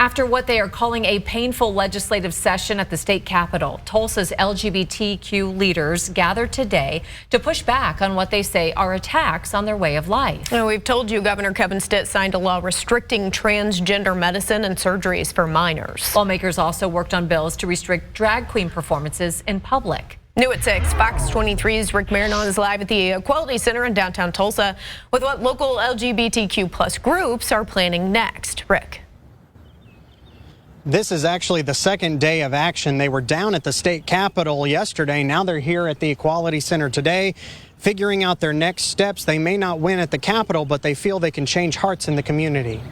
After what they are calling a painful legislative session at the state capitol, Tulsa's LGBTQ leaders gathered today to push back on what they say are attacks on their way of life. Now, we've told you Governor Kevin Stitt signed a law restricting transgender medicine and surgeries for minors. Lawmakers also worked on bills to restrict drag queen performances in public. New at 6, Fox 23's Rick Marinon is live at the Equality Center in downtown Tulsa with what local LGBTQ plus groups are planning next. Rick. This is actually the second day of action. They were down at the state capitol yesterday. Now they're here at the Equality Center today, figuring out their next steps. They may not win at the capitol, but they feel they can change hearts in the community.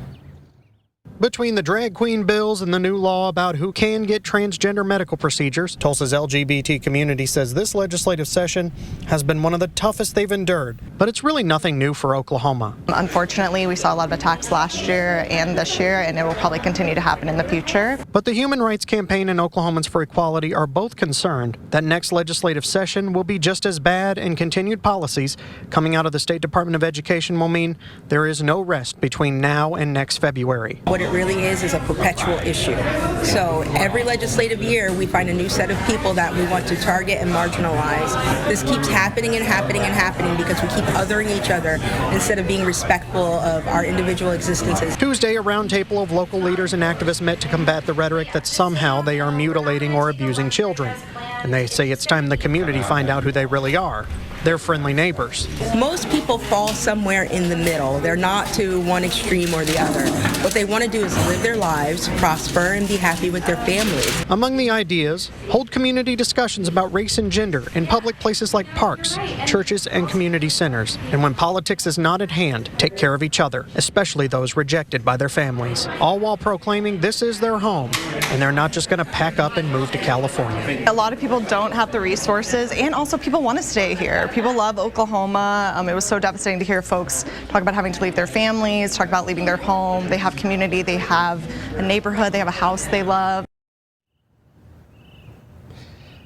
Between the drag queen bills and the new law about who can get transgender medical procedures, Tulsa's LGBT community says this legislative session has been one of the toughest they've endured. But it's really nothing new for Oklahoma. Unfortunately, we saw a lot of attacks last year and this year, and it will probably continue to happen in the future. But the Human Rights Campaign and Oklahomans for Equality are both concerned that next legislative session will be just as bad, and continued policies coming out of the State Department of Education will mean there is no rest between now and next February. What it really is a perpetual issue. So every legislative year we find a new set of people that we want to target and marginalize. This keeps happening and happening and happening because we keep othering each other instead of being respectful of our individual existences. Tuesday, a roundtable of local leaders and activists met to combat the rhetoric that somehow they are mutilating or abusing children. And they say it's time the community find out who they really are. They're friendly neighbors. Most people fall somewhere in the middle. They're not to one extreme or the other. What they want to do is live their lives, prosper, and be happy with their families. Among the ideas, hold community discussions about race and gender in public places like parks, churches, and community centers. And when politics is not at hand, take care of each other, especially those rejected by their families. All while proclaiming this is their home, and they're not just going to pack up and move to California. A lot of people don't have the resources, and also people want to stay here. People love Oklahoma. It was so devastating to hear folks talk about having to leave their families, talk about leaving their home. They have community, they have a neighborhood, they have a house they love.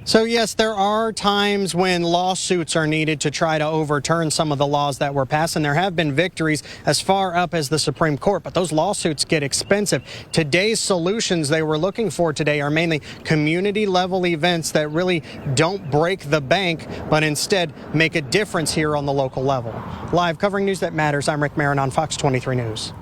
So yes, there are times when lawsuits are needed to try to overturn some of the laws that were passed, and there have been victories as far up as the Supreme Court, but those lawsuits get expensive. Today's solutions they were looking for today are mainly community level events that really don't break the bank, but instead make a difference here on the local level. Live covering news that matters, I'm Rick Marinon, Fox 23 News.